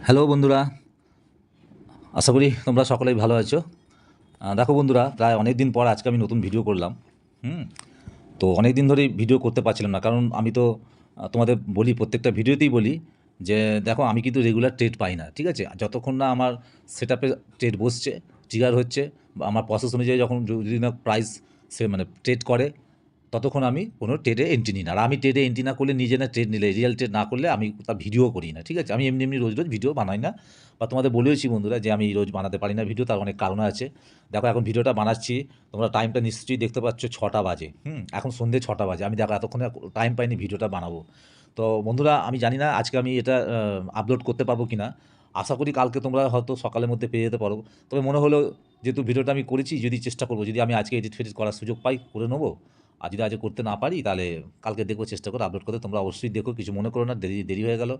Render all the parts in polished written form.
Hello বন্ধুরা, আশা করি তোমরা সকলেই ভালো আছো। দেখো বন্ধুরা, প্রায় অনেক দিন পর আজকে আমি নতুন ভিডিও করলাম। হুম তো অনেক দিন ধরেই ভিডিও করতে পারছিলাম না, কারণ আমি তো তোমাদের বলি, প্রত্যেকটা ভিডিওতেই বলি যে দেখো, আমি কিন্তু রেগুলার ট্রেড পাই না, ঠিক আছে? যতক্ষণ না আমার সেট আপে ট্রেড বসছে, ট্রিগার হচ্ছে, বা আমার প্রসেস অনুযায়ী যখন যদি না প্রাইস সে মানে ট্রেড করে, ততক্ষণ আমি কোনো ট্রেডে এন্ট্রি নিই না। আর আমি ট্রেডে এন্ট্রি না করলে, নিজে না ট্রেড নিলে, রিয়েল ট্রেড না করলে আমি তার ভিডিও করি না, ঠিক আছে? আমি এমনি এমনি রোজ রোজ ভিডিও বানাই না, বা তোমাদের বলেওছি বন্ধুরা যে আমি রোজ বানাতে পারি না ভিডিও, তার অনেক কারণ আছে। দেখো, এখন ভিডিওটা বানাচ্ছি, তোমরা টাইমটা নিশ্চয়ই দেখতে পাচ্ছ, 6টা বাজে। এখন সন্ধ্যে 6টা বাজে, আমি দেখো এতক্ষণে টাইম পাইনি ভিডিওটা বানাবো। তো বন্ধুরা, আমি জানি না আজকে আমি এটা আপলোড করতে পারবো কি না। আশা করি কালকে তোমরা হয়তো সকালের মধ্যে পেয়ে যেতে পারো। তবে মনে হলো, যেহেতু ভিডিওটা আমি করেছি, যদি চেষ্টা করবো, যদি আমি আজকে এডিট ফেডিট করার সুযোগ পাই, করে নেবো। আর যদি আজকে করতে না পারি, তাহলে কালকে দেখবো, চেষ্টা করে আপলোড করতে। তোমরা অবশ্যই দেখো, কিছু মনে করো না, দেরি দেরি হয়ে গেল,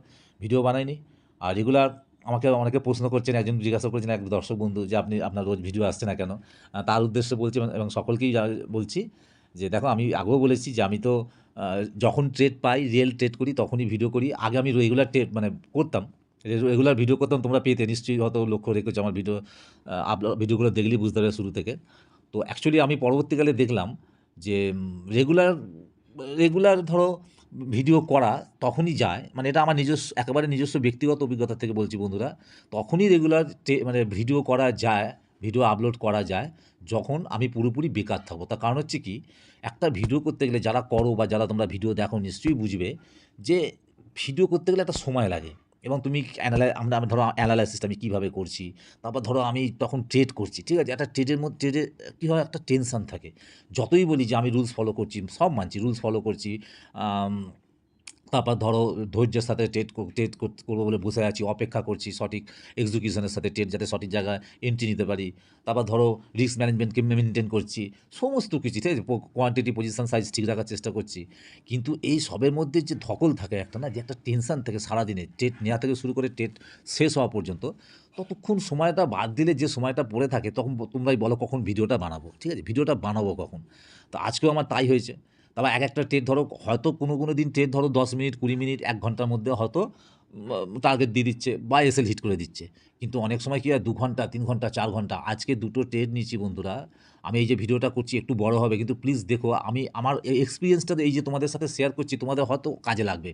ভিডিও বানাইনি। আর রেগুলার আমাকে অনেকে প্রশ্ন করছেন, একজন জিজ্ঞাসা করেছেন, এক দর্শক বন্ধু, যে আপনি আপনার রোজ ভিডিও আসছে না কেন? তার উদ্দেশ্যে বলছি, এবং সকলকেই বলছি যে দেখো, আমি আগেও বলেছি যে আমি তো যখন ট্রেড পাই, রিয়েল ট্রেড করি, তখনই ভিডিও করি। আগে আমি রেগুলার ট্রেড মানে করতাম, রেগুলার ভিডিও করতাম, তোমরা পেতে নিশ্চয়ই হয়তো লক্ষ্য রেখেছো আমার ভিডিও। আপলোড ভিডিওগুলো দেখলেই বুঝতে পারবে শুরু থেকে। তো অ্যাকচুয়ালি আমি পরবর্তীকালে দেখলাম যে রেগুলার রেগুলার ধরো ভিডিও করা তখনই যায়, মানে এটা আমার নিজস্ব, একেবারে নিজস্ব ব্যক্তিগত অভিজ্ঞতা থেকে বলছি বন্ধুরা। তখনই রেগুলার মানে ভিডিও করা যায়, ভিডিও আপলোড করা যায়, যখন আমি পুরোপুরি বেকার থাকবো। তার কারণ হচ্ছে কি, একটা ভিডিও করতে গেলে, যারা করো বা যারা তোমরা ভিডিও দেখো, নিশ্চয়ই বুঝবে যে ভিডিও করতে গেলে একটা সময় লাগে। এবং তুমি আমরা ধরো অ্যানালাইসিসটা আমি কীভাবে করছি, তারপর ধরো আমি তখন ট্রেড করছি, ঠিক আছে? একটা ট্রেডের মধ্যে, ট্রেডে কী হয়, একটা টেনশান থাকে। যতই বলি যে আমি রুলস ফলো করছি, সব মানছি, রুলস ফলো করছি, আম তারপর ধরো ধৈর্যের সাথে ট্রেড করবো বলে বসে আছি, অপেক্ষা করছি সঠিক এক্সিকিউশনের সাথে, ট্রেড যাতে সঠিক জায়গায় এন্ট্রি নিতে পারি। তারপর ধরো রিস্ক ম্যানেজমেন্টকে মেনটেন করছি, সমস্ত কিছু, ঠিক আছে? কোয়ান্টিটি, পজিশন সাইজ ঠিক রাখার চেষ্টা করছি। কিন্তু এই সবের মধ্যে যে ধকল থাকে একটা, না, যে একটা টেনশান থাকে সারাদিনে, ট্রেড নেওয়া থেকে শুরু করে ট্রেড শেষ হওয়া পর্যন্ত, ততক্ষণ সময়টা বাদ দিলে যে সময়টা পড়ে থাকে, তখন তোমরাই বলো কখন ভিডিওটা বানাবো, ঠিক আছে? ভিডিওটা বানাবো কখন? তো আজকেও আমার তাই হয়েছে। তারপর একটা ট্রেড ধরো, হয়তো কোনো দিন ট্রেড ধরো 10 মিনিট, 20 মিনিট, 1 ঘন্টার মধ্যে হয়তো টার্গেট দিয়ে দিচ্ছে বা এসএল হিট করে দিচ্ছে। কিন্তু অনেক সময় কি হয়, 2 ঘন্টা, 3 ঘন্টা, 4 ঘন্টা। আজকে 2টো ট্রেড নিচ্ছি বন্ধুরা। আমি এই যে ভিডিওটা করছি, একটু বড় হবে, কিন্তু প্লিজ দেখো, আমি আমার এই এক্সপেরিয়েন্সটা এই যে তোমাদের সাথে শেয়ার করছি, তোমাদের হয়তো কাজে লাগবে,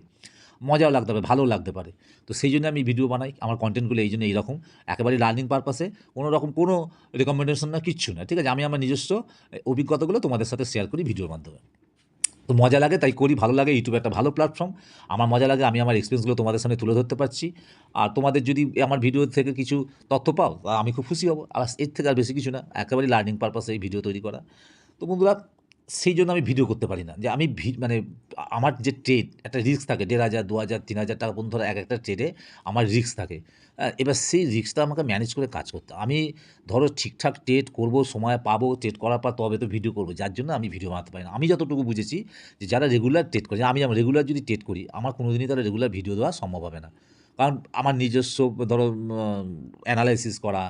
মজাও লাগতে পারে, ভালোও লাগতে পারে। তো সেই জন্য আমি ভিডিও বানাই, আমার কন্টেন্টগুলো এই জন্য এইরকম, একেবারে লার্নিং পারপাসে, কোনো রকম কোনো রেকমেন্ডেশন না, কিচ্ছু না, ঠিক আছে? আমি আমার নিজস্ব অভিজ্ঞতাগুলো তোমাদের সাথে শেয়ার করি ভিডিওর মাধ্যমে। তো মজা লাগে, তাই করি, ভালো লাগে। ইউটিউব একটা ভালো প্ল্যাটফর্ম, আমার মজা লাগে, আমি আমার এক্সপিরিয়েন্সগুলো তোমাদের সামনে তুলে ধরতে পারছি। আর তোমাদের যদি আমার ভিডিও থেকে কিছু তথ্য পাও, আমি খুব খুশি হব। আর এর থেকে আর বেশি কিছু না, একেবারে লার্নিং পারপাসে এই ভিডিও তৈরি করা। তো বন্ধুরা, সেই জন্য আমি ভিডিও করতে পারি না, যে আমি মানে আমার যে ট্রেড, একটা রিস্ক থাকে, 1,500, 2,000, 3,000 টাকা পর্যন্ত ধরো একটা ট্রেডে আমার রিস্ক থাকে। এবার সেই রিস্কটা আমাকে ম্যানেজ করে কাজ করতে, আমি ধরো ঠিকঠাক ট্রেড করব, সময় পাবো, ট্রেড করার পর তবে তো ভিডিও করবো, যার জন্য আমি ভিডিও বানাতে পারি না। আমি যতটুকু বুঝেছি, যে যারা রেগুলার ট্রেড করে, আমি যেমন রেগুলার যদি ট্রেড করি, আমার কোনো দিনই তারা রেগুলার ভিডিও দেওয়া সম্ভব হবে না। কারণ আমার নিজস্ব ধরো অ্যানালাইসিস করা,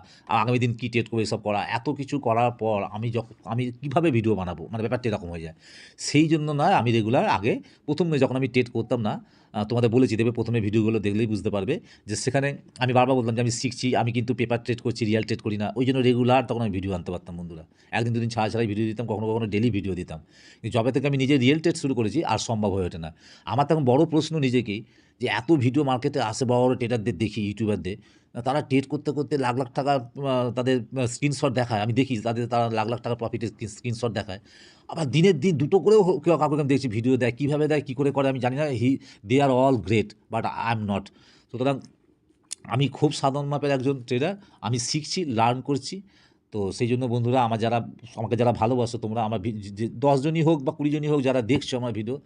আগামী দিন কী ট্রেড করবো, এসব করা, এত কিছু করার পর আমি কীভাবে ভিডিও বানাবো, মানে ব্যাপারটা এরকম হয়ে যায়। সেই জন্য নয়, আমি রেগুলার আগে, প্রথমে যখন আমি ট্রেড করতাম না, তোমাদের বলেছি, দেবে প্রথমে ভিডিওগুলো দেখলেই বুঝতে পারবে যে সেখানে আমি বারবার বলতাম যে আমি শিখছি, আমি কিন্তু পেপার ট্রেড করছি, রিয়েল ট্রেড করি না। ওই জন্য রেগুলার তখন আমি ভিডিও আনতে পারতাম বন্ধুরা। 1 দিন 2 দিন ছাড়া ছাড়াই ভিডিও দিতাম, কখনো কখনো ডেলি ভিডিও দিতাম। কিন্তু যবে থেকে আমি নিজে রিয়েল ট্রেড শুরু করেছি, আর সম্ভব হয়ে ওঠে না। আমার তখন বড় প্রশ্ন নিজেকেই, যে এত ভিডিও মার্কেটে আসে, বড় বড় ট্রেডারদের দেখি, ইউটিউবারদের, তারা ট্রেড করতে করতে লাখ লাখ টাকা, তাদের স্ক্রিনশট দেখায়, আমি দেখি তারা লাখ লাখ টাকা প্রফিটের স্ক্রিনশট দেখায়। আবার দিনের দিন 2টো করেও কেউ কাউকে আমি দেখছি ভিডিও দেয়, কীভাবে দেয়, কী করে আমি জানি না। They are all great, but I am not. সুতরাং আমি খুব সাধারণ মাপের একজন ট্রেডার, আমি শিখছি, লার্ন করছি। তো সেই জন্য বন্ধুরা, আমাকে যারা ভালোবাসো, তোমরা আমার যে 10 জনই হোক বা 20 জনই হোক, যারা দেখছো আমার ভিডিও,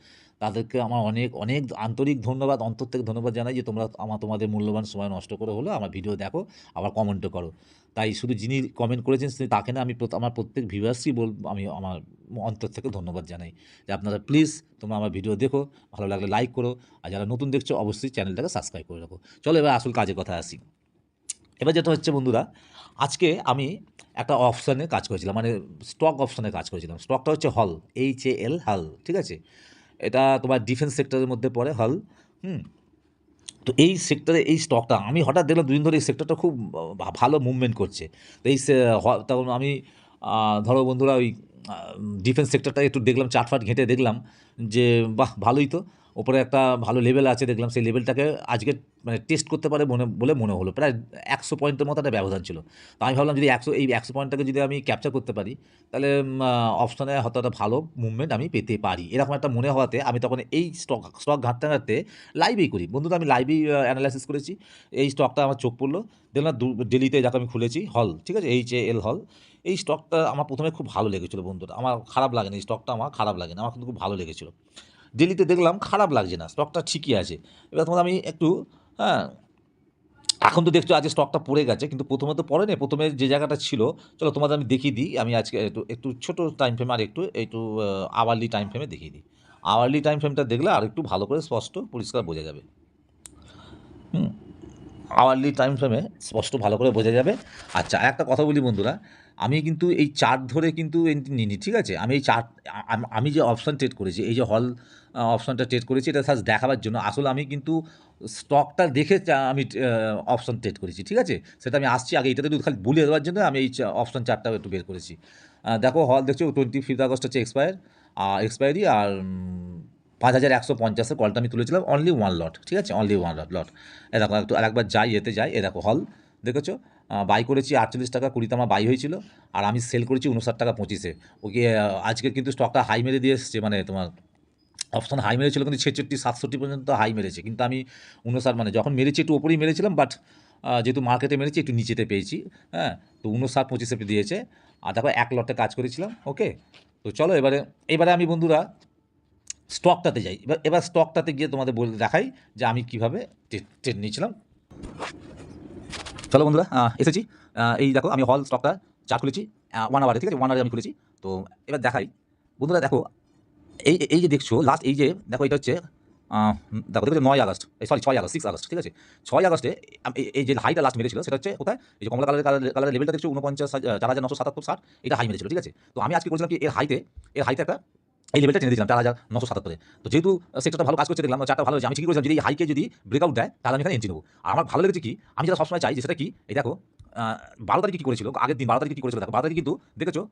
তাদেরকে আমার অনেক অনেক আন্তরিক ধন্যবাদ, অন্তর থেকে ধন্যবাদ জানাই, যে তোমরা তোমাদের মূল্যবান সময় নষ্ট করে হলেও আমার ভিডিও দেখো, আবার কমেন্টও করো। তাই শুধু যিনি কমেন্ট করেছেন তাকে না, আমি আমার প্রত্যেক ভিউয়ার্সই আমি আমার অন্তর থেকে ধন্যবাদ জানাই, যে আপনারা প্লিজ তোমরা আমার ভিডিও দেখো, ভালো লাগলে লাইক করো, আর যারা নতুন দেখছো অবশ্যই চ্যানেলটাকে সাবস্ক্রাইব করে রাখো। চলো এবার আসল কাজের কথা আসি। এবার যেটা হচ্ছে বন্ধুরা, আজকে আমি একটা অপশানে কাজ করেছিলাম, মানে স্টক অপশানে কাজ করেছিলাম। স্টকটা হচ্ছে হল, HAL, হাল, ঠিক আছে? এটা তোমার ডিফেন্স সেক্টরের মধ্যে পড়ে, হল। হুম তো এই সেক্টরে এই স্টকটা আমি হঠাৎ দেখলাম দুদিন ধরে এই সেক্টরটা খুব ভালো মুভমেন্ট করছে। তো তখন আমি ধরো বন্ধুরা ওই ডিফেন্স সেক্টরটা একটু দেখলাম, চার্ট ফার্ট ঘেঁটে দেখলাম যে বাহ ভালোই তো, ওপরে একটা ভালো লেভেল আছে দেখলাম, সেই লেভেলটাকে আজকে মানে টেস্ট করতে পারে বলে মনে হলো। প্রায় 100 পয়েন্টের মতো একটা ব্যবধান ছিল। তো আমি ভাবলাম যদি এই 100 পয়েন্টটাকে যদি আমি ক্যাপচার করতে পারি, তাহলে অপশনে হয়তো একটা ভালো মুভমেন্ট আমি পেতে পারি, এরকম একটা মনে হওয়াতে আমি তখন এই স্টক ঘাঁটতে ঘাঁটতে লাইভেই করি বন্ধুরা, আমি লাইভেই অ্যানালাইসিস করেছি। এই স্টকটা আমার চোখ পড়লো, দেখলাম ডেলিতে যাকে আমি খুলেছি হল, ঠিক আছে, HAL হল। এই স্টকটা আমার প্রথমে খুব ভালো লেগেছিলো বন্ধুরা, আমার খারাপ লাগেনি এই স্টকটা, আমার খারাপ লাগেনি, আমার কিন্তু খুব ভালো লেগেছিলো। ডেলিতে দেখলাম খারাপ লাগছে না, স্টকটা ঠিকই আছে। এবার তোমাদের আমি একটু, হ্যাঁ, এখন তো দেখছো আজকে স্টকটা পড়ে গেছে, কিন্তু প্রথমে তো পড়ে নেই, প্রথমে যে জায়গাটা ছিল, চলো তোমাদের আমি দেখিয়ে দিই। আমি আজকে একটু ছোটো টাইম ফ্রেমে আর একটু আওয়ারলি টাইম ফ্রেমে দেখিয়ে দিই। আওয়ারলি টাইম ফ্রেমটা দেখলে আর একটু ভালো করে স্পষ্ট পরিষ্কার বোঝা যাবে। আওয়ারলি টাইম ফ্রেমে স্পষ্ট ভালো করে বোঝা যাবে। আচ্ছা, একটা কথা বলি বন্ধুরা, আমি কিন্তু এই চার্ট ধরে কিন্তু এন্ট্রি নিইনি, ঠিক আছে। আমি এই চার্ট, আমি যে অপশান ট্রেড করেছি, এই যে হল অপশানটা ট্রেড করেছি, এটা জাস্ট দেখাবার জন্য। আসলে আমি কিন্তু স্টকটা দেখে আমি অপশান ট্রেড করেছি, ঠিক আছে। সেটা আমি আসছি আগে, এটাতে খালি বলে দেওয়ার জন্য আমি এই অপশান চার্টটাও একটু বের করেছি। দেখো হল দেখছো 25 আগস্ট হচ্ছে এক্সপায়ারি, আর 5150 কলটা আমি তুলেছিলাম, অনলি ওয়ান লট, ঠিক আছে, অনলি ওয়ান লট। এ দেখো একটু আরেকবার যাই, যাই, এ দেখো হল দেখেছো, বাই করেছি 48 টাকা 20 আমার বাই হয়েছিল, আর আমি সেল করেছি 59 টাকা 25-এ। ওকে, আজকে কিন্তু স্টকটা হাই মেরে দিয়ে এসছে, মানে তোমার অপশন হাই মেরেছিল কিন্তু 66 67 পর্যন্ত হাই মেরেছে, কিন্তু আমি 59, মানে যখন মেরেছি একটু ওপরেই মেরেছিলাম, বাট যেহেতু মার্কেটে মেরেছি একটু নিচেতে পেয়েছি, হ্যাঁ। তো 59 25-এ দিয়েছে, আর দেখো এক লটে কাজ করেছিলাম, ওকে। তো চলো এবারে আমি বন্ধুরা স্টকটাতে যাই। এবার স্টকটাতে গিয়ে তোমাদের দেখাই যে আমি কীভাবে ট্রেড নিয়েছিলাম। চলো বন্ধুরা, এসেছি। এই দেখো আমি হল স্টকটা চার্ট খুলেছি 1 আওয়ারে, ঠিক আছে, 1 আওয়ারে আমি খুলেছি। তো এবার দেখাই বন্ধুরা, দেখো এই যে দেখছো লাস্ট, এই যে দেখো এটা হচ্ছে দেখো 9 আগস্ট, সরি 6 আগস্ট, 6 আগস্ট, ঠিক আছে। 6 আগস্টে এই যে হাইটা লাস্ট মেরেছিল সেটা হচ্ছে কোথায়, এই যে কমলা কালারের লেভেলটা দেখছো 49,4977 এটা হাই মেরেছিল, ঠিক আছে। তো আমি আজকে বলছিলাম কি এর হাইতে একটা এই লেভেলটা টেনে দিয়েছিলাম 4,977-এ। তো যেহেতু সেক্টরটা ভালো কাজ করছে, দেখলাম চারটা ভালো হয়েছে, আমি ঠিক করেছিলাম যদি এই হাইকে যদি ব্রেকআউট দেয় তাহলে আমি এখানে এন্ট্রি নেবো। আর আমার ভালো লেগেছে কি, আমি যেটা সবসময় চাই যে সেটা কি, এই দেখো 12 তারিখে কী করেছিল, আগের দিন 12 তারিখে কী করেছিল, দেখো 12 তারিখে কিন্তু দেখেছো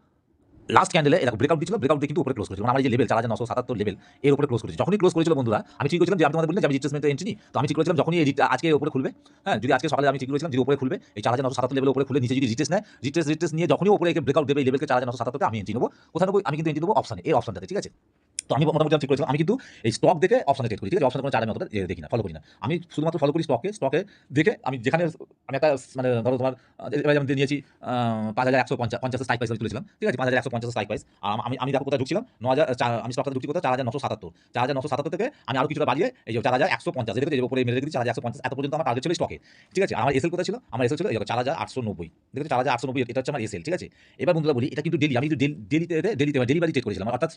লাস্ট ক্যান্ডেলে এরকম ব্রেকআউট দিয়েছিল, ব্রেকআউট দিয়ে কিন্তু উপরে ক্লোজ করেছিল, মানে আমার এই যে লেভেল 4,977 লেভেল এর উপরে ক্লোজ করেছে। যখনই ক্লোজ করেছিল বন্ধুরা, আমি ঠিক করেছিলাম যে আমি তোমাদের বললাম যে আমি রিট্রেসমেন্টে এন্ট্রি নিই, তো আমি ঠিক করেছিলাম যখনই আজকে উপরে খুলবে, হ্যাঁ, যদি আজকে সকালে আমি ঠিক করেছিলাম যদি উপরে খুলবে এই 4,977 লেভেলের উপরে খুলে নিচে যদি রিট্রেস নেয়, রিট্রেস নিয়ে যখনই উপরে ব্রেকআউট দেবে এই লেভেলকে 4,977-তে আমি এন্ট্রি নেবো। কোথায় নেবো, আমি কিন্তু এন্ট্রি নেবো অপশানে, এই অপশানটাতে, ঠিক আছে। তো আমি মোটামুটি ঠিক করেছিলাম, আমি কিন্তু এই স্টক দেখে অপশানে ট্রেড করি, ঠিক আছে। অপশানে কোনো চার্ট আমি অতটা দেখি না, ফলো করি না, আমি শুধুমাত্র ফলো করি স্টকে দেখে। আমি যেখানে আমি একটা মানে ধরো তোমার এবার যেমন নিয়েছি 5,150 স্ট্রাইক প্রাইস আমি তুলেছিলাম, ঠিক আছে, 5,150 স্ট্রাইক প্রাইস। আর আমি দেখো কোথায় ঢুকছিলাম, 9,000, আমি স্টকটা ঢুকছি কোথায় 4,977 থেকে আমি আরও কিছুটা বাড়িয়ে এই যে 4,150 দেখে যে উপরে মেরে রেখেছি 4,150, এত পর্যন্ত আমার টার্গেট ছিল স্টকে, ঠিক আছে। আমার এসএল কোথায় ছিল, আমার এসএল ছিল এই 4,890, দেখেছো 4,890, এটা হচ্ছে আমার এসএল, ঠিক আছে। এবার বন্ধুরা বলি, এটা কিন্তু ডেলি, আমি কিন্তু ডেলিভারি ট্রেড করেছিলাম, অর্থাৎ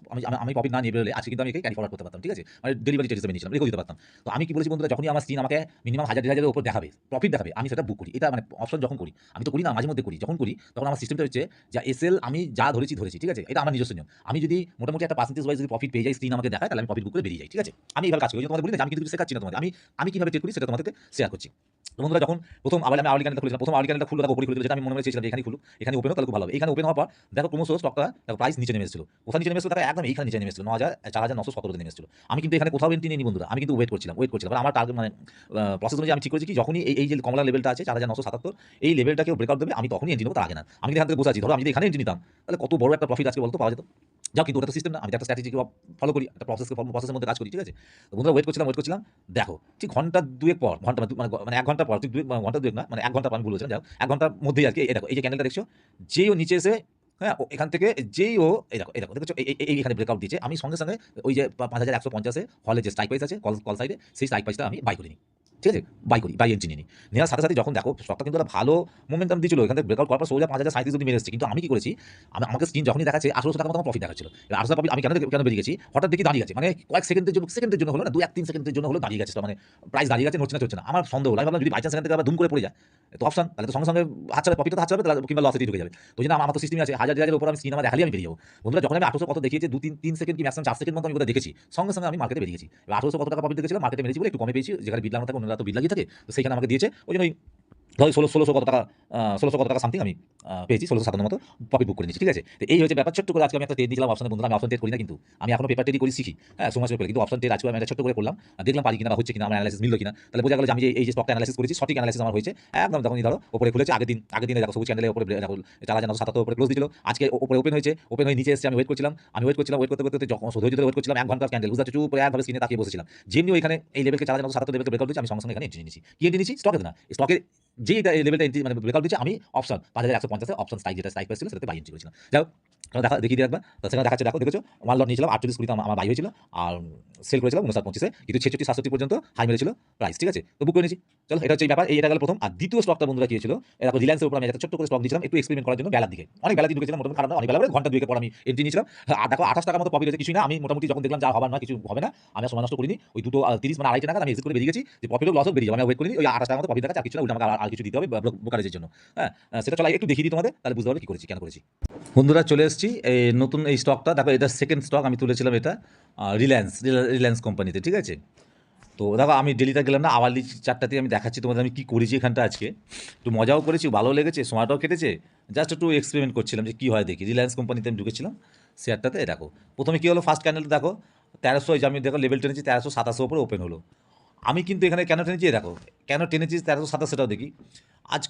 আমি প্রফিট না নিয়ে বেরোলে আজকে কিন্তু আমি একে ক্যারি ফরওয়ার্ড করতে পারতাম, ঠিক আছে, মানে ডেলিভারি ট্রেড হিসেবে নিয়েছিলাম, রেখে দিতে পারতাম। তো আমি কি বলেছি বন্ধুরা, যখনই আমার স্ক্রিন আমাকে মিনিমাম 1,000-1,500-এর উপর দেখাবে, প্রফিট দেখাবে, আমি সেটা বুক করি। এটা মানে অপশন যখন করি, আমি তো করি না, মাঝে মধ্যে করি, যখন করি তখন আমার সিস্টেমটা হচ্ছে যা এসএল আমি যা ধরেছি, ঠিক আছে, এটা আমার নিজস্ব নিয়ম। আমি যদি মোটামুটি একটা পার্সেন্টেজ ওয়াইজ যদি প্রফিট পেয়ে যাই, স্ক্রিন আমাকে দেখায়, তাহলে আমি প্রফিট বুক করে বেরিয়ে যাই, ঠিক আছে। আমি এইভাবে কাজ করি, তোমাদের বলি না আমি কিন্তু শেখাচ্ছি না তোমাদের, আমি কিভাবে ট্রেড করি সেটা তোমাদেরকে শেয়ার করছি। বন্ধুরা যখন প্রথম আমি আওয়ারলি ক্যান্ডেলটা খুলেছিলাম, প্রথম আওয়ারলি ক্যান্ডেলটা খুললো, উপরে খুলে যেটা আমি মনে মনে চেয়েছিলাম এখানে খুলুক, এখানে ওপেন হোক তাহলে খুব ভালো হবে। এখানে ওপেন হওয়ার পর দেখো ক্রমশ স্টকটা দেখো প্রাইস নিচে নেমে এসেছিল, কোথায় নিচে নেমে এসেছিল, দেখো একদম এইখানে নিচে নেমে এসেছিল 4,917 নেমে এসেছিল। আমি কিন্তু এখানে কোথাও এন্ট্রি নিইনি বন্ধুরা, আমি কিন্তু ওয়েট করছিলাম। আমার টার্গেট মানে প্রসেস অনুযায়ী আমি ঠিক করেছি কি যখনই এই যে কমলা লেভেলটা আছে 4,977 এই লেভেলটাকেও ব্রেকআউট দেবে, আমি তখনই এন্ট্রি নেবো, তার আগে না। আমি এখান থেকে বসে আছি, ধরো আমি যদি এখানে এন্ট্রি নিতাম তাহলে কত বড় একটা প্রফিট আজকে বলতো পাওয়া যেত। যাও, কিন্তু ওটা তো সিস্টেম না, আমি একটা স্ট্র্যাটেজি ফলো করি, একটা প্রসেসের মধ্যে কাজ করি, ঠিক আছে। তো বন্ধুরা ওয়েট করছিলাম, দেখো ঠিক ঘন্টা দুয়েক পর, মানে 1 ঘন্টা পর, ঠিক ঘন্টা দুয়েক না, মানে 1 ঘন্টা পর আমি বলেছিলাম, যাও 1 ঘন্টার মধ্যেই আর কি, এই দেখো এই যে ক্যান্ডেলটা দেখছো, যেই ও নিচে এসে, হ্যাঁ, এখান থেকে যেই ও এই দেখো দেখছো এখানে ব্রেকআউট দিয়েছে, আমি সঙ্গে সঙ্গে ওই যে 5,150-এ হলে যে স্ট্রাইক প্রাইস আছে কল সাইডে, সেই স্ট্রাইক প্রাইসটা আমি বাই করে নিই, ঠিক আছে, বাই এন্ট্রি নিই। নেওয়ার সাথে সাথে যখন দেখো স্টকটা কিন্তু একটা ভালো মোমেন্টাম দিয়েছিল, এখান থেকে ব্রেকআউট করার পর সোজা 5,037 অব্দি মেরে এসেছে, কিন্তু আমি কি করেছি, আমাকে স্ক্রিন যখনই দেখাচ্ছে 1,800 টাকা মতো আমার প্রফিট দেখাচ্ছিল। 1,800 প্রফিট আমি কেন বেরিয়ে গেছি, হঠাৎ দেখি দাঁড়িয়ে গেছে, মানে কয়েক সেকেন্ডের জন্য হলো না, 2-3 সেকেন্ডের জন্য হলো দাঁড়িয়ে গেছে, মানে প্রাইস দাঁড়িয়ে গেছে, নড়ছে না চলছে না। আমার সন্দেহ হলো, আমি ভাবলাম যদি বাই চান্স এখান থেকে আবার ধুম করে পড়ে যায়, তো অপশন তাহলে তো সঙ্গে সঙ্গে হাত ছাড়া প্রফিট তো হাত ছাড়বে, তাহলে কিংবা লসেতেই ঢুকে যাবে। তো ওই জন্য আমার তো সিস্টেমই আছে, হাজার হাজারের উপর আমি স্ক্রিন আমার দেখালেই আমি বেরিয়ে যাবো। বন্ধুরা যখন আমি 800 কত দেখিয়েছে 2-3 সেকেন্ড কি ম্যাক্সিমাম 4 সেকেন্ড মতো আমি কোথায় দেখেছি, সঙ্গে সঙ্গে আমি মার্কেটে বেরিয়ে গেছি। এবার 800 কত টাকা প্রফিট দেখেছিলাম, মার্কেটে মেরেছি বলে একটু কমে পেয়েছি, যেখানে বিড লাগানো থাকে অন্যরা তো বিড লাগিয়ে থাকে, তো সেইখানে আমাকে দিয়েছে। ওই জন্য ধরো 1600 কত টাকা, 1600 কত টাকা সামথিং আমি পেয়েছি, 1657 মতো প্রফিট বুক করে নিয়েছি। ঠিক আছে, তো এই হচ্ছে ব্যাপার। ছোট্ট করে আজকে আমি একটা ট্রেড নিয়েছিলাম অপশনে। বন্ধুরা আমি অপশন ট্রেড করি না, কিন্তু আমি এখনো পেপার ট্রেডই করি, শিখি, হ্যাঁ সময় করে, কিন্তু অপশন ট্রেড আজকে আমি একটা ছোট্ট করে করলাম, দেখলাম পারি কিনা বা হচ্ছে কিনা, আমার অ্যানালাইসিস মিললো কিনা। তাহলে বোঝা গেল যে আমি এই যে স্টকটা অ্যানালাইসিস করেছি সঠিক অ্যানালাইসিস আমার হয়েছে। একদম যখনই ধরো উপরে খুলেছে, আগের দিনে দেখো সবুজ ক্যান্ডেলের উপরে দেখো 4977 উপরে ক্লোজ দিয়েছিল, আজকে উপরে ওপেন হয়েছে, ওপেন হয়ে নিচে এসেছে। আমি ওয়েট করছিলাম, ওয়েট করতে করতে যখন ধৈর্য ধরে ওয়েট করছিলাম 1 ঘন্টার ক্যান্ডেল, বুঝতে পারছো, চুপ করে একভাবে স্ক্রিনে তাকিয়ে বসেছিলাম। যেমনি ওইখানে এই লেভেলকে 4977 লেভেলকে ব্রেকআউট দিয়েছে, আমি সঙ্গে সঙ্গে এখানে এন্ট্রি নিয়েছি। কি এন্ট্রি নিয়েছি? স্টকে না, স্টকের যে লেভেলটা এন্ট্রি মানে ব্রেকআউট দিচ্ছে, আমি অপশন 5150 অপশন স্ট্রাইক, যেটা স্ট্রাইক প্রাইস ছিল সেটাতে বাই এন্ট্রি করেছিলাম। যাই হোক, দেখা দেখিয়ে দিয়ে একবার, তো সেখানে দেখাচ্ছে, দেখো দেখেছো ওয়ান লট নিয়েছিলাম 48 20 আমার বাই হয়েছিল, আর সেল করেছিলাম 59 25-এ, কিন্তু 66 67 পর্যন্ত হাই মেরেছিল প্রাইস। ঠিক আছে, তো বুক করে নিয়েছি। চলো, এটা হচ্ছে এই ব্যাপার। এটা গেল প্রথম। আর দ্বিতীয় স্টকটা বন্ধুরা কি ছিল, এরকম রিলায়েন্সের উপর আমি একটা ছোট্ট করে স্টক দিয়েছিলাম একটু এক্সপেরিমেন্ট করার জন্য, বেলার দিকে, অনেক বেলা দিয়ে ঢুকেছিলাম, মোটামুটি খারাপ না, অনেক বেলা করে ঘন্টা দুয়েকের পর আমি এন্ট্রি নিয়েছিলাম। আর দেখো 28 টাকার মতো প্রফিট হয়েছে, কিছুই না। আমি মোটামুটি যখন দেখলাম যা হবার না, কিছু হবে না, আমি আর সময় নষ্ট করিনি। ওই 2:30 মানে 2:30 টাকা আমি এক্সিট করে বেরিয়ে গেছি, যে প্রফিট হোক লস হোক বেরিয়ে যাবো, আমি ওয়েট করিনি। ওই 28 টাকার মতো প্রফিট দেখাচ্ছে, আর কিছু না, উল্টা আমাকে আর কিছু দিতে হবে ব্রোকারেজের জন্য। হ্যাঁ, সেটা চলো একটু দেখিয়ে দিই তোমাদের, তাহলে বুঝতে পারবে কি করেছি, কেন করেছি। বন্ধুরা চলে এসেছি এই নতুন এই স্টকটা, দেখো এটা সেকেন্ড স্টক আমি তুলেছিলাম, এটা রিলায়েন্স কোম্পানিতে। ঠিক আছে, তো দেখো আমি ডেলিটা গেলাম না, আওয়ারলি চারটাতে আমি দেখাচ্ছি তোমাদের আমি কী করেছি এখানটা। আজকে একটু মজাও করেছি, ভালো লেগেছে, সময়টাও কেটেছে, জাস্ট একটু এক্সপেরিমেন্ট করছিলাম যে কী হয় দেখি। রিলায়েন্স কোম্পানিতে আমি ঢুকেছিলাম শেয়ারটাতে। দেখো প্রথমে কী হলো, ফার্স্ট ক্যান্ডেলটা দেখো 1300, যে আমি দেখো লেভেল টেনেছি 1327 উপরে ওপেন হলো। আমি কিন্তু এখানে কেন টেনেছি, দেখো কেন টেনেছি 1327, সেটাও দেখি। আজ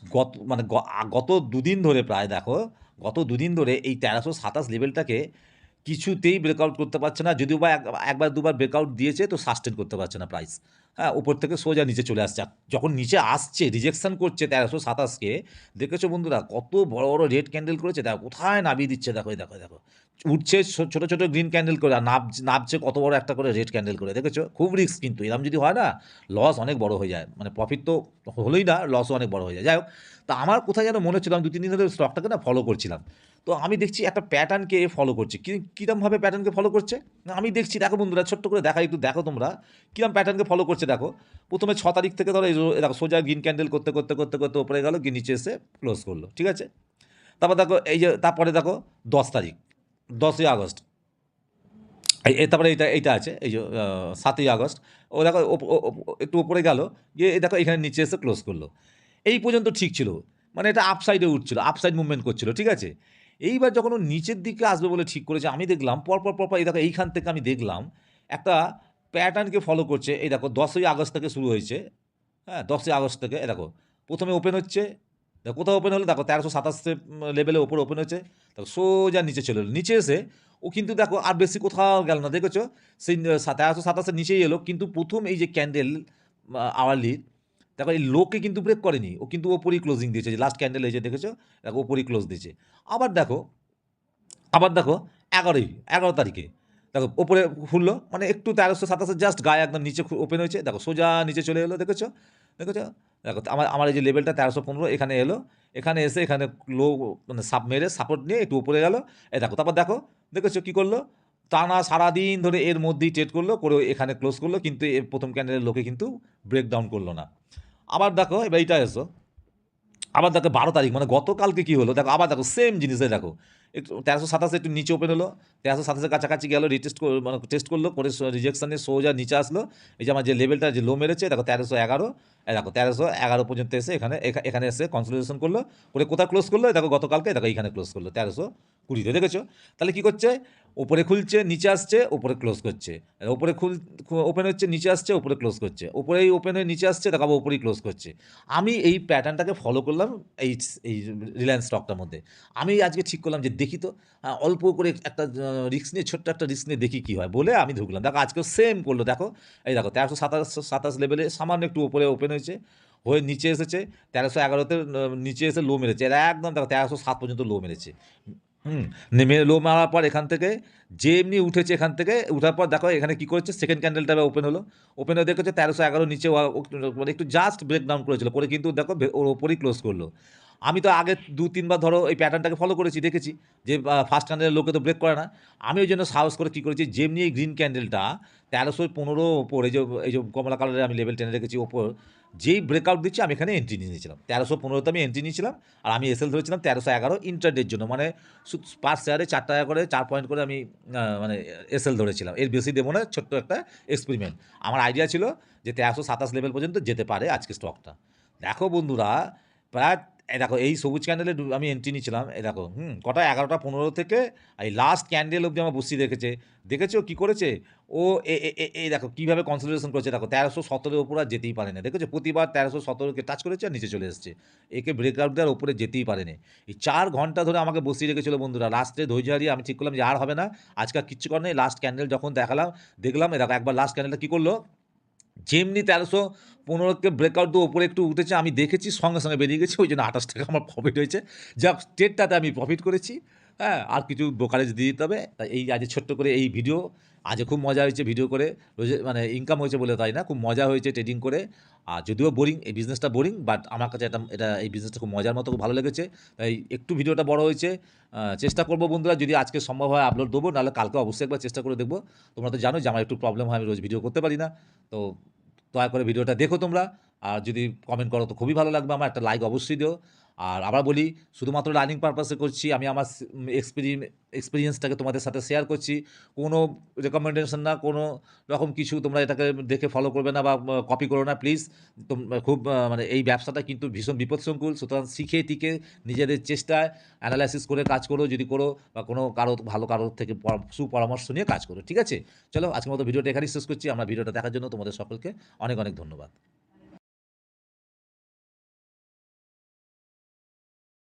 গত দুদিন ধরে প্রায় দেখো, গত দুদিন ধরে এই 1327 লেভেলটাকে কিছুতেই ব্রেকআউট করতে পারছে না, যদিও বা একবার দুবার ব্রেকআউট দিয়েছে, তো সাস্টেন করতে পারছে না প্রাইস। হ্যাঁ, উপর থেকে সোজা নিচে চলে আসছে। আর যখন নিচে আসছে, রিজেকশন করছে 1327কে, দেখেছো বন্ধুরা কত বড় বড় রেড ক্যান্ডেল করেছে, দেখো কোথায় নামিয়ে দিচ্ছে, দেখো দেখো দেখো, উঠছে ছোটো ছোটো গ্রিন ক্যান্ডেল করে, আর নামছে কত বড় একটা করে রেড ক্যান্ডেল করে, দেখেছো। খুব রিস্ক, কিন্তু এরকম যদি হয় না, লস অনেক বড় হয়ে যায়, মানে প্রফিট তো হলোই না, লসও অনেক বড় হয়ে যায়। যাই হোক, তা আমার কোথায় যেন মনে হচ্ছিল, আমি 2-3 দিন ধরে স্টকটাকে না ফলো করছিলাম, তো আমি দেখছি একটা প্যাটার্নকে ফলো করছে। কীরকমভাবে প্যাটার্নকে ফলো করছে আমি দেখছি, দেখো বন্ধুরা ছোট্ট করে দেখা, একটু দেখো তোমরা কীরকম প্যাটার্নকে ফলো করছে। দেখো প্রথমে 6 তারিখ থেকে ধরো দেখো সোজা গ্রিন ক্যান্ডেল করতে করতে করতে করতে উপরে গেল, গিয়ে নিচে এসে ক্লোজ করলো। ঠিক আছে, তারপর দেখো এই যে তারপরে দেখো 10 তারিখ, 10ই আগস্ট, তারপরে এইটা আছে, এই যে 7ই আগস্ট, ও দেখো একটু উপরে গেল, গিয়ে দেখো এখানে নিচে এসে ক্লোজ করলো। এই পর্যন্ত ঠিক ছিল, মানে এটা আপসাইডে উঠছিল, আপসাইড মুভমেন্ট করছিল। ঠিক আছে, এইবার যখন ও নিচের দিকে আসবে বলে ঠিক করেছে, আমি দেখলাম পরপর এই দেখো এইখান থেকে আমি দেখলাম একটা প্যাটার্নকে ফলো করছে। এই দেখো 10ই আগস্ট থেকে শুরু হয়েছে, হ্যাঁ 10ই আগস্ট থেকে, এ দেখো প্রথমে ওপেন হচ্ছে, দেখো কোথাও ওপেন হলো, দেখো 1327 লেভেলে ওপরে ওপেন হচ্ছে, দেখো সোজা নিচে চলে এলো। নিচে এসে ও কিন্তু দেখো আর বেশি কোথাও গেল না, দেখেছো সেই 1327 নিচেই এলো, কিন্তু প্রথম এই যে ক্যান্ডেল আওয়ারলি, দেখো এই লোকে কিন্তু ব্রেক করেনি, ও কিন্তু ওপরই ক্লোজিং দিয়েছে, যে লাস্ট ক্যান্ডেল এই যে দেখেছো, দেখো ওপরই ক্লোজ দিয়েছে। আবার দেখো 11 তারিখে দেখো ওপরে খুললো, মানে একটু 1327 জাস্ট গায়ে একদম নিচে ওপেন হয়েছে, দেখো সোজা নিচে চলে এলো, দেখেছো দেখেছো। দেখো আমার এই যে লেভেলটা 1315 এখানে এলো, এখানে এসে এখানে লো মানে মেরে সাপোর্ট নিয়ে একটু উপরে গেল। দেখো তারপর দেখেছো কী করলো, টানা সারাদিন ধরে এর মধ্যেই ট্রেড করলো, করে এখানে ক্লোজ করলো, কিন্তু এর প্রথম ক্যান্ডেলের লোকে কিন্তু ব্রেক ডাউন করলো না। আবার দেখো এবার এইটা এসো, আবার দেখো 12 তারিখ, মানে গতকালকে কী হলো, দেখো আবার দেখো সেম জিনিসে, দেখো একটু 1327 একটু নিচে ওপেন হলো, 1327 কাছাকাছি গেলো, মানে টেস্ট করলো, করে রিজেকশনে সোজা নিচে আসলো। এই যে আমার যে লেভেলটা যে লো মেরেছে, দেখো 1311, দেখো 1311 পর্যন্ত এসে এখানে এসে কনসলিডেশন করলো, করে কোথায় ক্লোজ করলো, দেখো গতকালকে দেখো এইখানে ক্লোজ করলো 1320, দেখেছো। তাহলে কী করছে, ওপরে খুলছে নিচে আসছে, ওপরে ক্লোজ করছে, ওপরে ওপেন হচ্ছে নিচে আসছে, ওপরে ক্লোজ করছে, ওপরেই ওপেন হয়ে নিচে আসছে, দেখো ওপরেই ক্লোজ করছে। আমি এই প্যাটার্নটাকে ফলো করলাম এই এই রিলায়েন্স স্টকটার মধ্যে। আমি আজকে ঠিক করলাম যে দেখি তো, অল্প করে একটা রিস্ক নিয়ে, ছোট্ট একটা রিস্ক নিয়ে দেখি কী হয় বলে আমি ঢুকলাম। দেখো আজকেও সেম করলো, দেখো এই দেখো 1327 লেভেলে সামান্য একটু ওপরে ওপেন হয়েছে, হয়ে নিচে এসেছে 1311-তে, নিচে এসে লো মেরেছে, এরা একদম দেখো 1307 পর্যন্ত লো মেরেছে। নেমে লো মারার পর এখান থেকে যেমনি উঠেছে, এখান থেকে উঠার পর দেখো এখানে কী করেছে, সেকেন্ড ক্যান্ডেলটা ওপেন হলো, ওপেন হয়ে দেখেছে 1311 নিচে মানে একটু জাস্ট ব্রেক ডাউন করেছিল, করে কিন্তু দেখো ওর ওপরই ক্লোজ করলো। আমি তো আগে 2-3 বার ধরো এই প্যাটার্নটাকে ফলো করেছি, দেখেছি যে ফার্স্ট ক্যান্ডেলের লোকে তো ব্রেক করে না। আমি ওই জন্য সাহস করে কী করেছি, যেমনি এই গ্রিন ক্যান্ডেলটা 1315 ওপর, এই যে কমলা কালারে আমি লেভেল টেনে রেখেছি ওপর, যেই ব্রেকআউট দিচ্ছে আমি এখানে এন্ট্রি নিয়ে নিয়েছিলাম 1315তে আমি এন্ট্রি নিয়েছিলাম, আর আমি এসএল ধরেছিলাম 1311 ইন্টারডের জন্য, মানে পার শেয়ারে 4 টাকা করে 4 পয়েন্ট করে আমি মানে এসএল ধরেছিলাম। এর বেশি দেবো না, ছোট্ট একটা এক্সপেরিমেন্ট। আমার আইডিয়া ছিল যে 1327 লেভেল পর্যন্ত যেতে পারে আজকে স্টকটা। দেখো বন্ধুরা, প্রায় দেখো এই সবুজ ক্যান্ডেলে আমি এন্ট্রি নিয়েছিলাম, দেখো কটা 11টা 15 থেকে এই লাস্ট ক্যান্ডেল অবধি আমার বসিয়ে রেখেছে। দেখেছো কী করেছে ও? এই দেখো কীভাবে কনসিডারেশন করেছে, দেখো 1317-এর ওপর আর যেতেই পারে না। দেখেছো প্রতিবার 1317-কে টাচ করেছে আর নিচে চলে এসেছে। একে ব্রেকআউট দেওয়ার ওপরে যেতেই পারেনি। এই 4 ঘন্টা ধরে আমাকে বসিয়ে রেখেছিল বন্ধুরা। লাস্টে ধৈর্য হারিয়ে আমি ঠিক করলাম যে আর হবে না, আজকে আর কিচ্ছু করার নেই। লাস্ট ক্যান্ডেল যখন দেখলাম দেখো একবার লাস্ট ক্যান্ডেলটা কী করলো, যেমনি 1315কে ব্রেকআউট দিয়ে ওপরে একটু উঠেছে, আমি দেখেছি সঙ্গে সঙ্গে বেরিয়ে গেছি। ওই জন্য 28 টাকা আমার প্রফিট হয়েছে। যাক, ট্রেডটাতে আমি প্রফিট করেছি। হ্যাঁ, আর কিছু ব্রোকারেজ দিয়ে দিতে হবে। তাই এই আজ ছোট্ট করে এই ভিডিও, আজ খুব মজা হয়েছে ভিডিও করে। রোজে মানে ইনকাম হয়েছে বলে তাই না, খুব মজা হয়েছে ট্রেডিং করে। আর যদিও বোরিং, এই বিজনেসটা বোরিং, বাট আমার কাছে এটা এই বিজনেসটা খুব মজার মতো, খুব ভালো লেগেছে। তাই একটু ভিডিওটা বড় হয়েছে। চেষ্টা করবো বন্ধুরা, যদি আজকে সম্ভব হয় আপলোড দেবো, নাহলে কালকে অবশ্যই একবার চেষ্টা করে দেখবো। তোমরা তো জানো যে আমার একটু প্রবলেম হয়, আমি রোজ ভিডিও করতে পারি না। তো দয়া করে ভিডিওটা দেখো তোমরা। আর যদি কমেন্ট করো তো খুবই ভালো লাগবে আমার, একটা লাইক অবশ্যই দিও। আর আবার বলি, শুধুমাত্র লার্নিং পারপাসে করছি আমি, আমার এক্সপিরিয়েন্সটাকে তোমাদের সাথে শেয়ার করছি। কোনো রেকমেন্ডেশন না, কোনো রকম কিছু তোমরা এটাকে দেখে ফলো করবে না বা কপি করো না প্লিজ। খুব মানে এই ব্যবসাটা কিন্তু ভীষণ বিপদসংকুল, সুতরাং শিখে টিকে নিজেদের চেষ্টায় অ্যানালাইসিস করে কাজ করো যদি করো, বা কোনো কারোর থেকে সুপরামর্শ নিয়ে কাজ করো, ঠিক আছে? চলো আজকের মতো ভিডিওটা এখানেই শেষ করছি। আমরা ভিডিওটা দেখার জন্য তোমাদের সকলকে অনেক অনেক ধন্যবাদ।